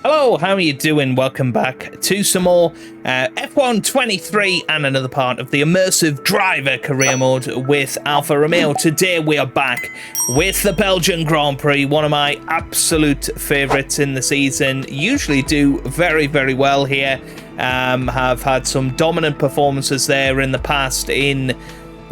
Hello, how are you doing? Welcome back to some more F1 23 and another part of the Immersive Driver Career Mode with Alfa Romeo. Today we are back with the Belgian Grand Prix, one of my absolute favourites in the season. Usually do very, very well here. Have had some dominant performances there in the past in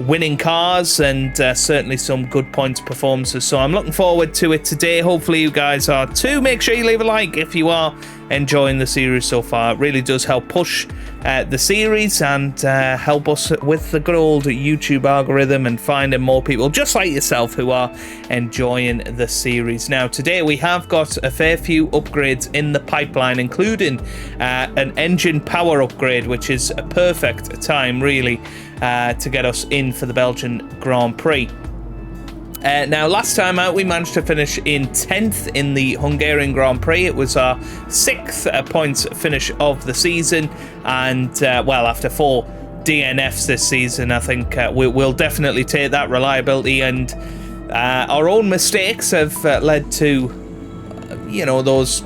winning cars and certainly some good points performances, so I'm looking forward to it today. Hopefully you guys are too. Make sure you leave a like if you are enjoying the series so far. It really does help push the series and help us with the good old YouTube algorithm and finding more people just like yourself who are enjoying the series. Now today we have got a fair few upgrades in the pipeline, including an engine power upgrade, which is a perfect time really to get us in for the Belgian Grand Prix. Now, last time out, we managed to finish in 10th in the Hungarian Grand Prix. It was our 6th points finish of the season, and well, after 4 DNFs this season, I think we'll definitely take that reliability, and our own mistakes have led to, you know, those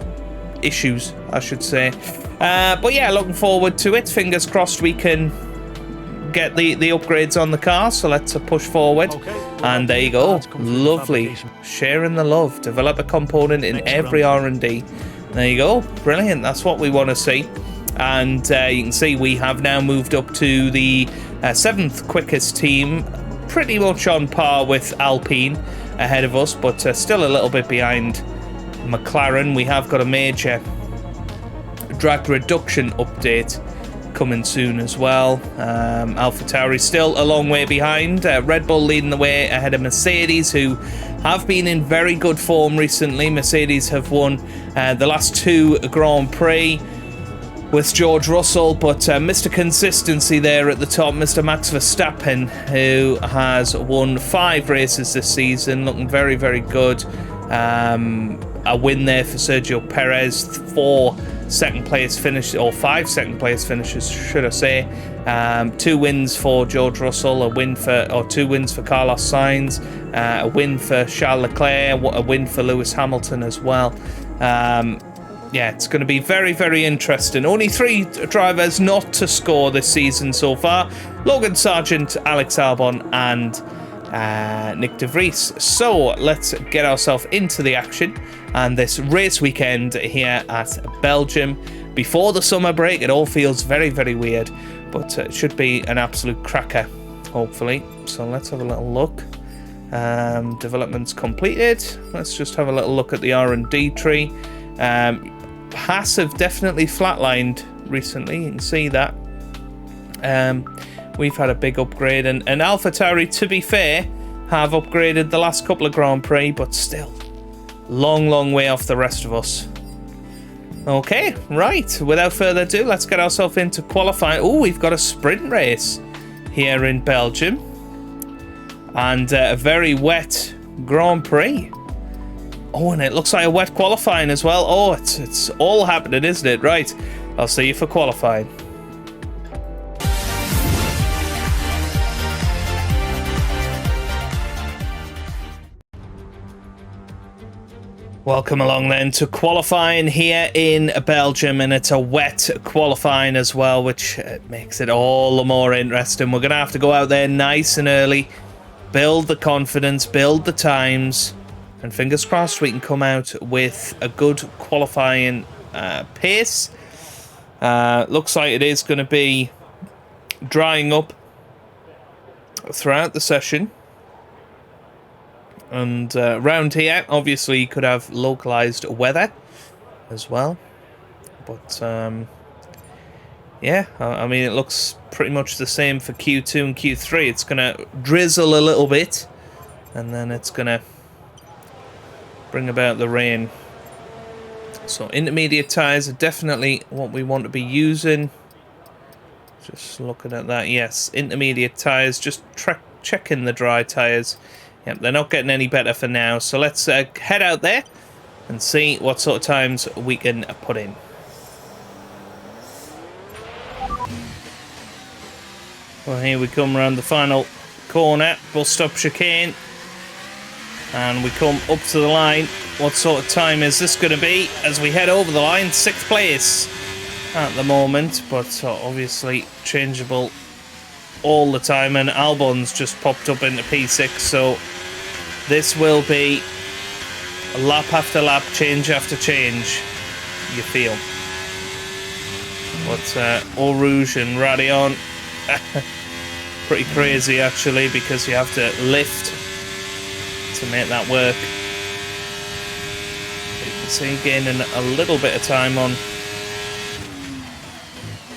issues, I should say. But yeah, looking forward to it. Fingers crossed we can get the upgrades on the car, so let's push forward. And there you go, lovely, sharing the love, develop a component in every R&D. There you go, brilliant, that's what we want to see. And you can see we have now moved up to the 7th quickest team, pretty much on par with Alpine ahead of us, but still a little bit behind McLaren. We have got a major drag reduction update coming soon as well. AlphaTauri still a long way behind. Red Bull leading the way ahead of Mercedes, who have been in very good form recently. Mercedes have won the last 2 Grand Prix with George Russell, but Mr. Consistency there at the top, Mr. Max Verstappen, who has won 5 races this season, looking very, very good. A win there for Sergio Perez, 4 second place finish, or 5 second place finishes, should I say. 2 wins for George Russell, a win for, or 2 wins for Carlos Sainz, a win for Charles Leclerc, a win for Lewis Hamilton as well. Yeah, it's going to be very, very interesting. Only 3 drivers not to score this season so far: Logan Sargent, Alex Albon, and Nick de Vries. So let's get ourselves into the action and this race weekend here at Belgium before the summer break. It all feels very, very weird, but it should be an absolute cracker, hopefully. So let's have a little look. Development's completed. Let's just have a little look at the R&D tree. Haas have definitely flatlined recently, you can see that. We've had a big upgrade, and AlphaTauri, to be fair, have upgraded the last couple of Grand Prix, but still long, long way off the rest of us. Okay, right, without further ado, let's get ourselves into qualifying. Oh, we've got a sprint race here in Belgium, and a very wet Grand Prix. Oh, and it looks like a wet qualifying as well. Oh, it's all happening, isn't it? Right, I'll see you for qualifying. Welcome along then to qualifying here in Belgium, and it's a wet qualifying as well, which makes it all the more interesting. We're going to have to go out there nice and early, build the confidence, build the times, and fingers crossed we can come out with a good qualifying pace. Looks like it is going to be drying up throughout the session. And around here, obviously, you could have localized weather as well. But, yeah, I mean, it looks pretty much the same for Q2 and Q3. It's going to drizzle a little bit, and then it's going to bring about the rain. So intermediate tyres are definitely what we want to be using. Just looking at that, yes, intermediate tyres, just checking the dry tyres. Yep, they're not getting any better for now, so let's head out there and see what sort of times we can put in. Well, here we come around the final corner, bus stop chicane, and we come up to the line. what sort of time is this going to be as we head over the line. 6th place at the moment, but obviously changeable all the time, and Albon's just popped up into P6, so this will be lap after lap, change after change, you feel. But Eau Rouge and Radion, pretty crazy actually, because you have to lift to make that work. You can see gaining a little bit of time on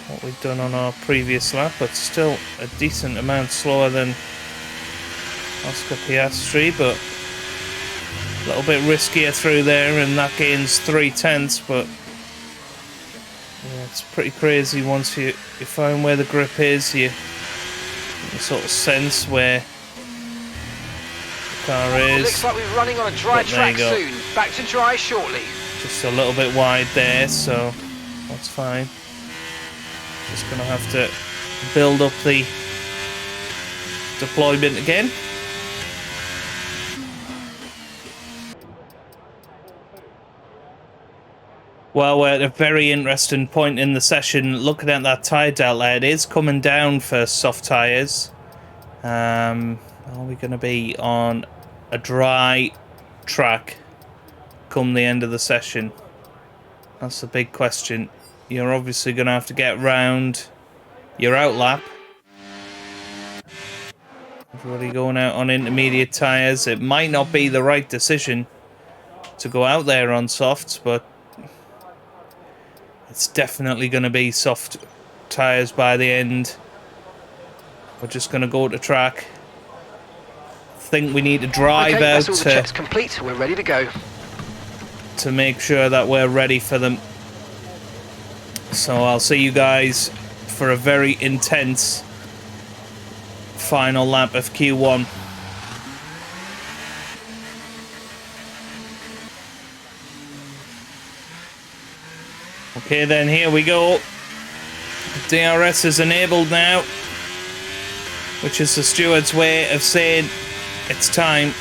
what we've done on our previous lap, but still a decent amount slower than Oscar Piastri, but a little bit riskier through there, and that gains 0.3, but yeah, it's pretty crazy once you find where the grip is. You sort of sense where the car is. Looks like we're running on a dry track soon. Back to dry shortly. Just a little bit wide there, so that's fine. Just going to have to build up the deployment again. Well, we're at a very interesting point in the session. Looking at that tyre delta, it is coming down for soft tyres. Are we going to be on a dry track come the end of the session? That's the big question. You're obviously going to have to get round your out lap. Everybody going out on intermediate tyres. It might not be the right decision to go out there on softs, but it's definitely going to be soft tyres by the end. We're just going to go to track. I think we need to drive out that's all the checks complete. We're ready to go. To make sure that we're ready for them. So I'll see you guys for a very intense final lap of Q1. Okay then, here we go. DRS is enabled now, which is the steward's way of saying it's time.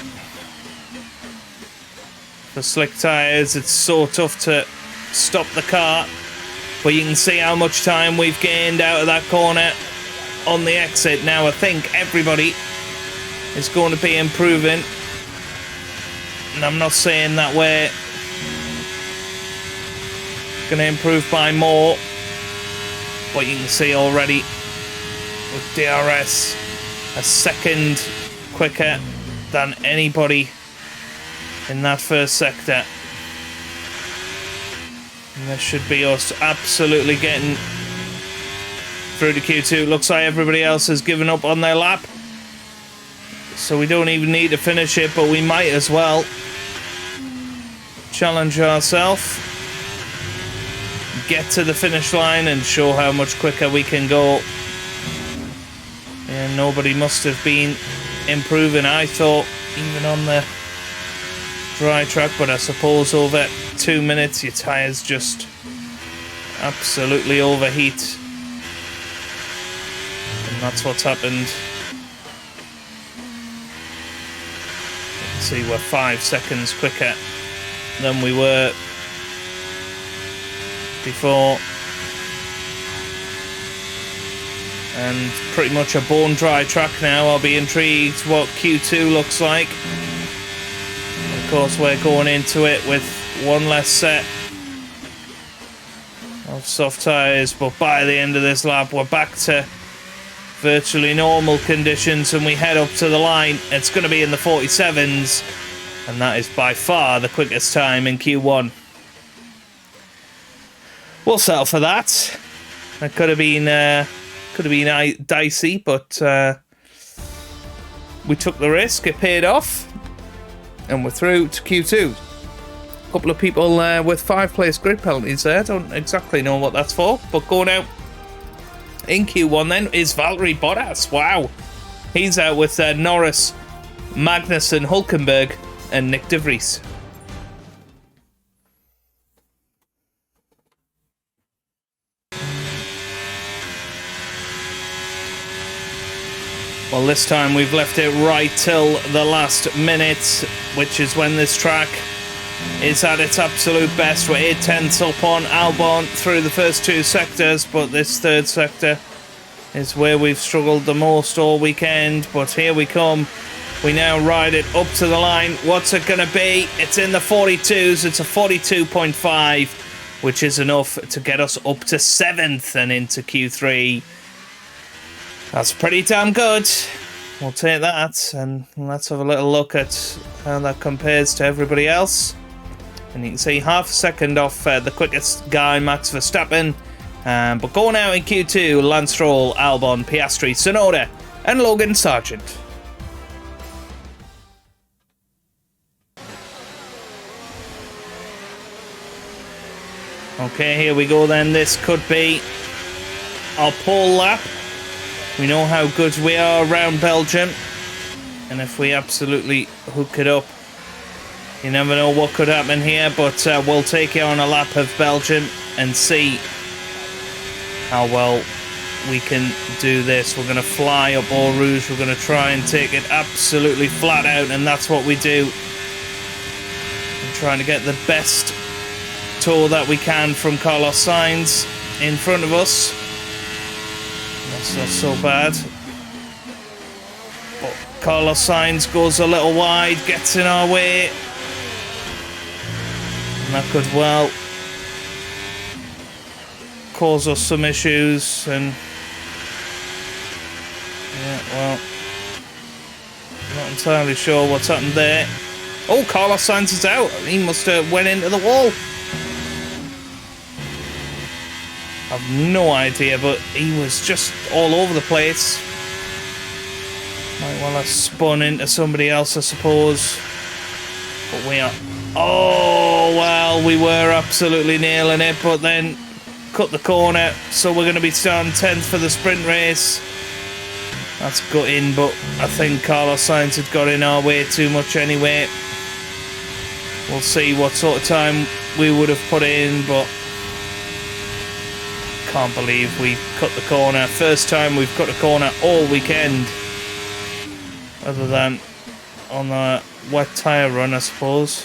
For slick tyres, it's so tough to stop the car, but you can see how much time we've gained out of that corner on the exit. Now I think everybody is going to be improving, and I'm not saying that we're going to improve by more, but you can see already with DRS a second quicker than anybody in that first sector. And this should be us absolutely getting through to Q2. Looks like everybody else has given up on their lap, so we don't even need to finish it, but we might as well challenge ourselves, get to the finish line and show how much quicker we can go. And nobody must have been improving, I thought, even on the dry track, but I suppose over 2 minutes your tyres just absolutely overheat, and that's what's happened. You can see we're 5 seconds quicker than we were before, and pretty much a bone dry track now. I'll be intrigued what Q2 looks like. Of course, we're going into it with one less set of soft tyres, but by the end of this lap we're back to virtually normal conditions, and we head up to the line. It's going to be in the 47s, and that is by far the quickest time in Q1. We'll settle for that. It could have been dicey, but we took the risk. It paid off, and we're through to Q2. A couple of people with 5-place grid penalties there. Don't exactly know what that's for, but going out in Q1 then is Valtteri Bottas. Wow, he's out with Norris, Magnussen, Hülkenberg, and Nick de Vries. Well, this time we've left it right till the last minute, which is when this track is at its absolute best. We're 8/10 up on Albon through the first 2 sectors, but this 3rd sector is where we've struggled the most all weekend. But here we come. We now ride it up to the line. What's it going to be? It's in the 42s. It's a 42.5, which is enough to get us up to 7th and into Q3. That's pretty damn good. We'll take that, and let's have a little look at how that compares to everybody else. And you can see half a second off the quickest guy, Max Verstappen. But going out in Q2, Lance Stroll, Albon, Piastri, Tsunoda, and Logan Sargent. Okay, here we go then. This could be our pole lap. We know how good we are around Belgium. And if we absolutely hook it up, you never know what could happen here. But we'll take it on a lap of Belgium and see how well we can do this. We're going to fly up Eau Rouge. We're going to try and take it absolutely flat out. And that's what we do. We're trying to get the best tour that we can from Carlos Sainz in front of us. That's not so bad. But Carlos Sainz goes a little wide, gets in our way. And that could well cause us some issues. And yeah, well, I'm not entirely sure what's happened there. Oh, Carlos Sainz is out. He must have went into the wall. I've no idea, but he was just all over the place. Might well have spun into somebody else, I suppose. But we are... Oh, well, we were absolutely nailing it, but then cut the corner. So we're going to be starting 10th for the sprint race. That's gutting, but I think Carlos Sainz had got in our way too much anyway. We'll see what sort of time we would have put in, but... Can't believe we cut the corner. First time we've cut a corner all weekend, other than on the wet tyre run, I suppose.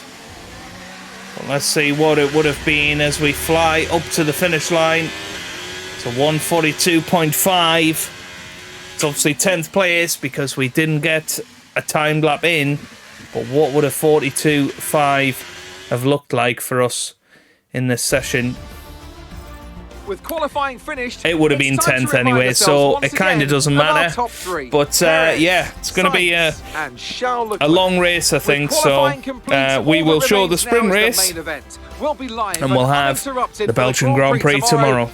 But let's see what it would have been as we fly up to the finish line. It's a 142.5. It's obviously 10th place because we didn't get a timed lap in, but what would a 42.5 have looked like for us in this session? With qualifying finished, it would have been 10th anyway, so it kind of doesn't matter. But yeah, it's going to be a long race, I think. So we will show the sprint race, and we'll have the Belgian Grand Prix tomorrow.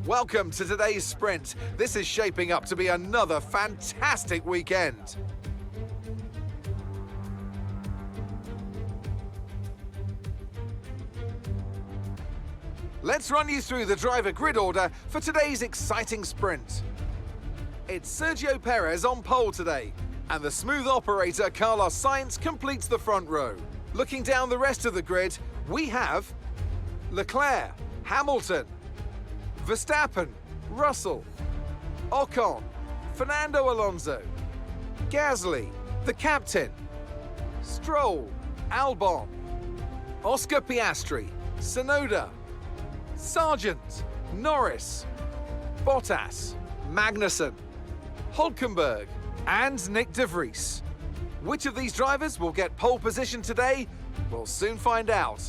Welcome to today's sprint. This is shaping up to be another fantastic weekend. Let's run you through the driver grid order for today's exciting sprint. It's Sergio Perez on pole today, and the smooth operator Carlos Sainz completes the front row. Looking down the rest of the grid, we have Leclerc, Hamilton, Verstappen, Russell, Ocon, Fernando Alonso, Gasly, the captain, Stroll, Albon, Oscar Piastri, Tsunoda, Sargent, Norris, Bottas, Magnussen, Hülkenberg, and Nick de Vries. Which of these drivers will get pole position today? We'll soon find out.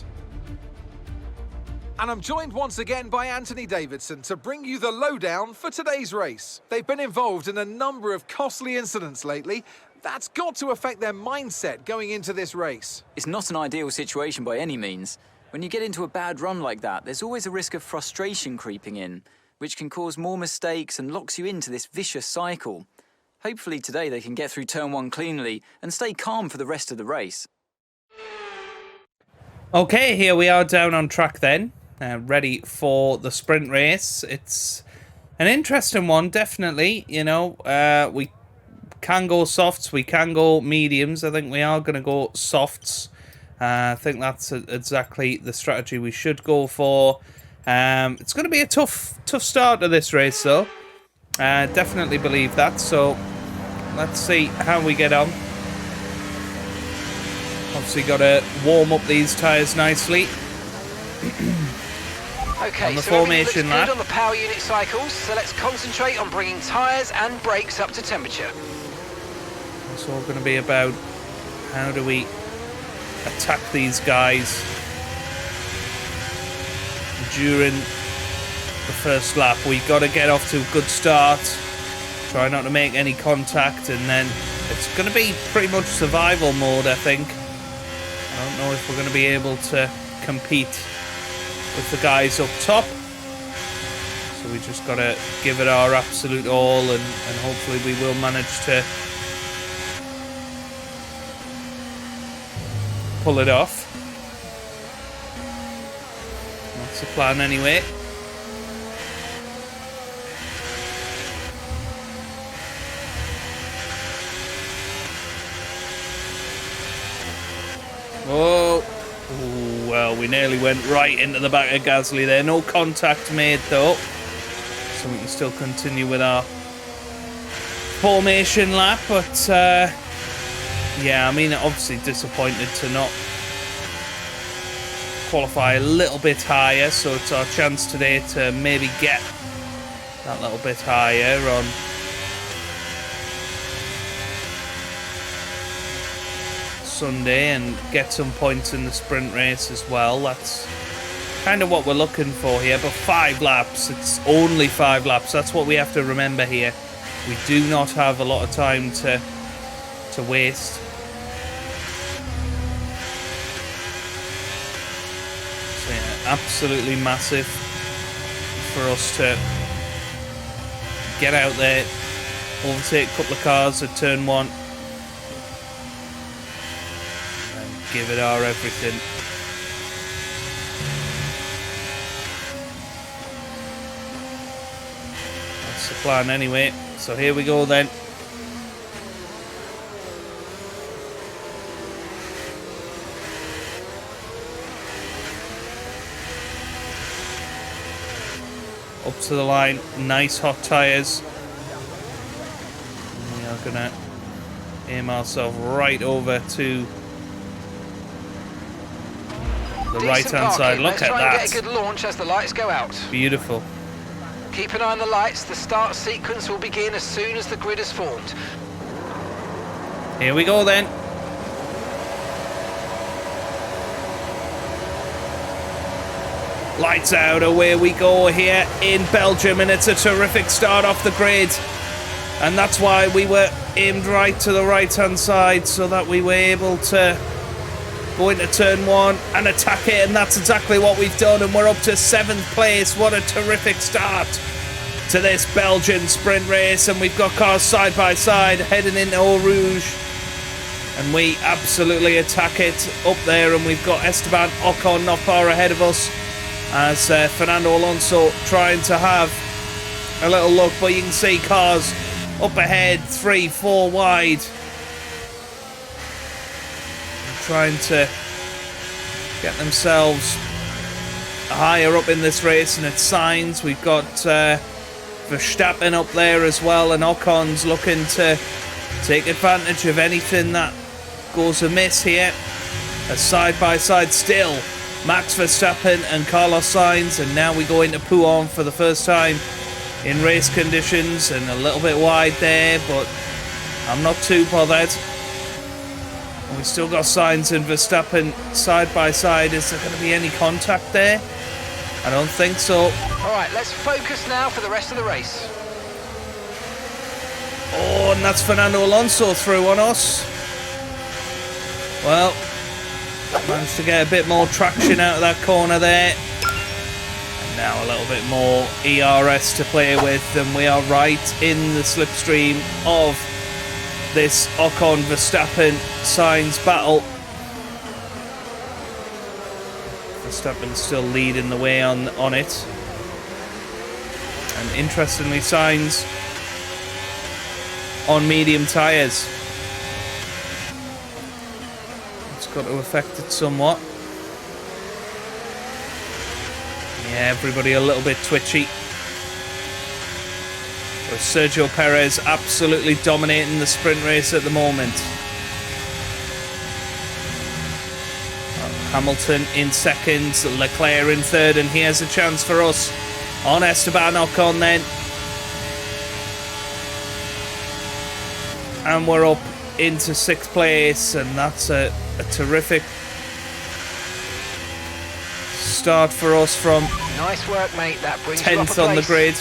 And I'm joined once again by Anthony Davidson to bring you the lowdown for today's race. They've been involved in a number of costly incidents lately. That's got to affect their mindset going into this race. It's not an ideal situation by any means. When you get into a bad run like that, there's always a risk of frustration creeping in, which can cause more mistakes and locks you into this vicious cycle. Hopefully today they can get through turn 1 cleanly and stay calm for the rest of the race. Okay, here we are down on track then, ready for the sprint race. It's an interesting one, definitely. You know, we can go softs, we can go mediums. I think we are going to go softs. I think that's exactly the strategy we should go for. It's going to be a tough start to this race, though. Definitely believe that. So let's see how we get on. Obviously got to warm up these tyres nicely. Okay, on the so everything formation looks lap. good on the power unit cycles, so let's concentrate on bringing tyres and brakes up to temperature. It's all going to be about how do we attack these guys during the first lap. We've got to get off to a good start, try not to make any contact, and then it's going to be pretty much survival mode, I think. I don't know if we're going to be able to compete with the guys up top, so we just got to give it our absolute all, and hopefully we will manage to pull it off. That's the plan anyway. Oh, ooh, well, we nearly went right into the back of Gasly there. No contact made though, so we can still continue with our formation lap. But yeah, I mean, obviously disappointed to not qualify a little bit higher, so it's our chance today to maybe get that little bit higher on Sunday and get some points in the sprint race as well. That's kind of what we're looking for here. But 5 laps, it's only 5 laps. That's what we have to remember here. We do not have a lot of time to waste. So yeah, absolutely massive for us to get out there, overtake a couple of cars at turn 1. Give it our everything. That's the plan anyway. So here we go then. Up to the line. Nice hot tyres. We are going to aim ourselves right over to the right-hand side. Look at that. Let's try and get a good launch as the lights go out. Beautiful. Keep an eye on the lights. The start sequence will begin as soon as the grid is formed. Here we go then. Lights out, away we go here in Belgium, and it's a terrific start off the grid. And that's why we were aimed right to the right-hand side, so that we were able to go into turn 1 and attack it, and that's exactly what we've done, and we're up to 7th place. What a terrific start to this Belgian sprint race, and we've got cars side by side heading into Eau Rouge, and we absolutely attack it up there, and we've got Esteban Ocon not far ahead of us as Fernando Alonso trying to have a little look, but you can see cars up ahead 3-4 wide, trying to get themselves higher up in this race, and it's signs. We've got Verstappen up there as well, and Ocon's looking to take advantage of anything that goes amiss here. A side by side still, Max Verstappen and Carlos Sainz, and now we go into Pouhon for the first time in race conditions, and a little bit wide there, but I'm not too bothered. We still got Sainz and Verstappen side by side. Is there going to be any contact there? I don't think so. All right, let's focus now for the rest of the race. Oh, and that's Fernando Alonso through on us. Well, managed to get a bit more traction out of that corner there. And now a little bit more ERS to play with, and we are right in the slipstream of this Ocon Verstappen Sainz battle. Verstappen still leading the way on it, and interestingly Sainz on medium tyres. It's got to affect it somewhat. Yeah, everybody a little bit twitchy. With Sergio Perez absolutely dominating the sprint race at the moment. Hamilton in second, Leclerc in third, and here's a chance for us on Esteban Ocon then. And we're up into 6th place, and that's a terrific start for us from Nice work, mate. That brings you up a 10th on the place. grid.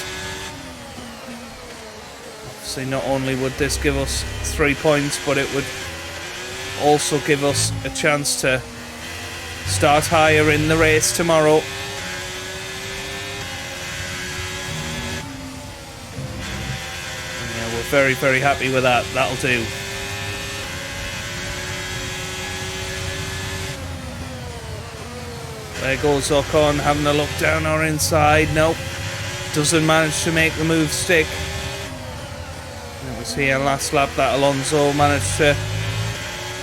Obviously, not only would this give us 3 points, but it would also give us a chance to start higher in the race tomorrow. Yeah, we're very, very happy with that. That'll do. There goes Ocon having a look down our inside. Nope. Doesn't manage to make the move stick. It was here last lap that Alonso managed to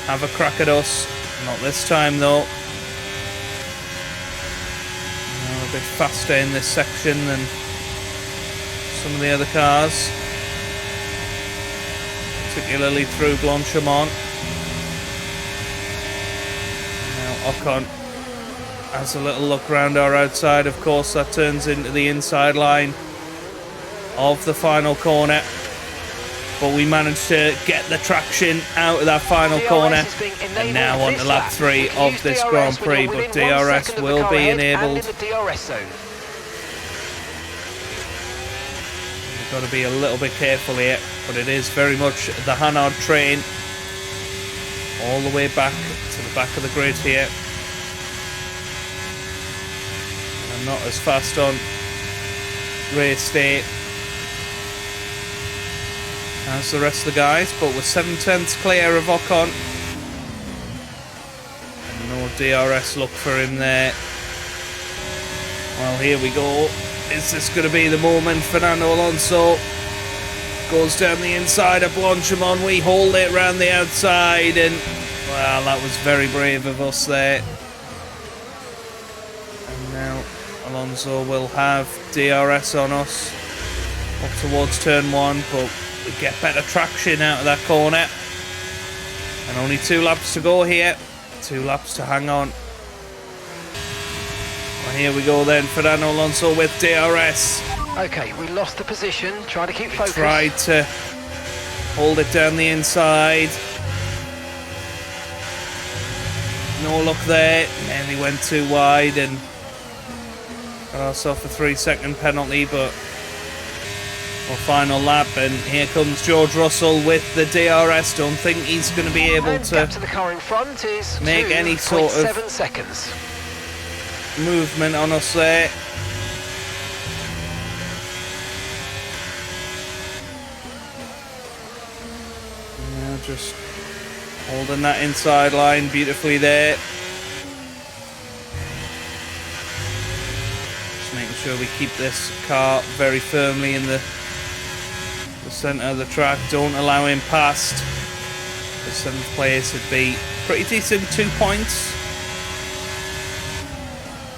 have a crack at us. Not this time though. A bit faster in this section than some of the other cars. Particularly through Blanchimont. Now Ocon has a little look round our outside. Of course, that turns into the inside line of the final corner. But we managed to get the traction out of that final corner. And now on to lap 3 of this Grand Prix. But DRS will be enabled. We've got to be a little bit careful here. But it is very much the Hanaud train. All the way back to the back of the grid here. And not as fast on race day as the rest of the guys, but we're 7/10 clear of Ocon. And no DRS look for him there. Well, here we go. Is this going to be the moment? Fernando Alonso goes down the inside of Blanchimont. We hold it round the outside, and well, that was very brave of us there. And now Alonso will have DRS on us up towards turn 1, but we get better traction out of that corner. And only 2 laps to go here. 2 laps to hang on. Well, here we go then. Fernando Alonso with DRS. Okay, we lost the position. Trying to keep focus. Tried to hold it down the inside. No luck there. Nearly went too wide and got ourselves a 3-second penalty, but our final lap, and here comes George Russell with the DRS. Don't think he's going to be able to the car in front is make any sort of 7 seconds. movement on us there. Yeah, just holding that inside line beautifully there. Just making sure we keep this car very firmly in the centre of the track. Don't allow him past the 7th place. Would be pretty decent 2 points.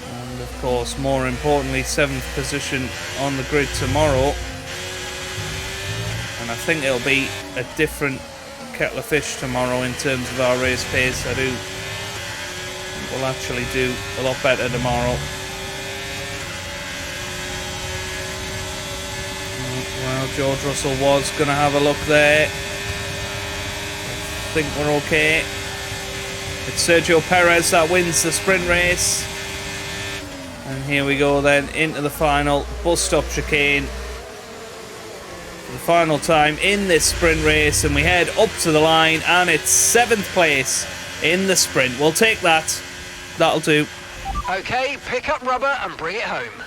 And of course, more importantly, 7th position on the grid tomorrow. And I think it'll be a different kettle of fish tomorrow in terms of our race pace. I do think we'll actually do a lot better tomorrow. Well, George Russell was going to have a look there. I think we're okay. It's Sergio Perez that wins the sprint race. And here we go then into the final bus stop chicane. For the final time in this sprint race, and we head up to the line, and it's 7th place in the sprint. We'll take that. That'll do. Okay, pick up rubber and bring it home.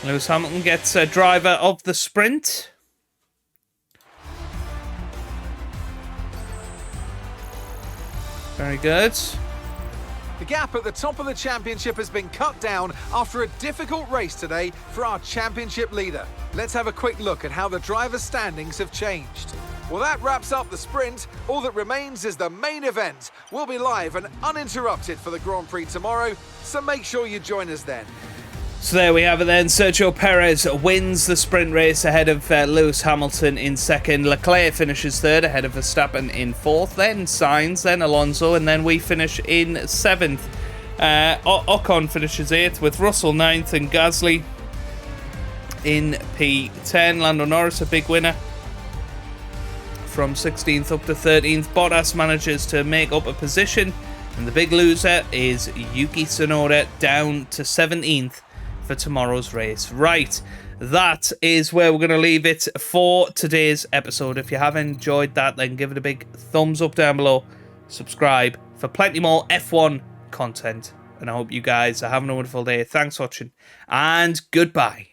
Lewis Hamilton gets a driver of the sprint. Very good. The gap at the top of the championship has been cut down after a difficult race today for our championship leader. Let's have a quick look at how the driver's standings have changed. Well, that wraps up the sprint. All that remains is the main event. We'll be live and uninterrupted for the Grand Prix tomorrow, so make sure you join us then. So there we have it then. Sergio Perez wins the sprint race ahead of Lewis Hamilton in second. Leclerc finishes third ahead of Verstappen in fourth. Then Sainz, then Alonso, and then we finish in seventh. Ocon finishes eighth with Russell ninth and Gasly in P10. Lando Norris, a big winner, from 16th up to 13th. Bottas manages to make up a position, and the big loser is Yuki Tsunoda, down to 17th for tomorrow's race. Right, that is where we're going to leave it for today's episode. If you have enjoyed that, then give it a big thumbs up down below. Subscribe for plenty more F1 content. And I hope you guys are having a wonderful day. Thanks for watching, and goodbye.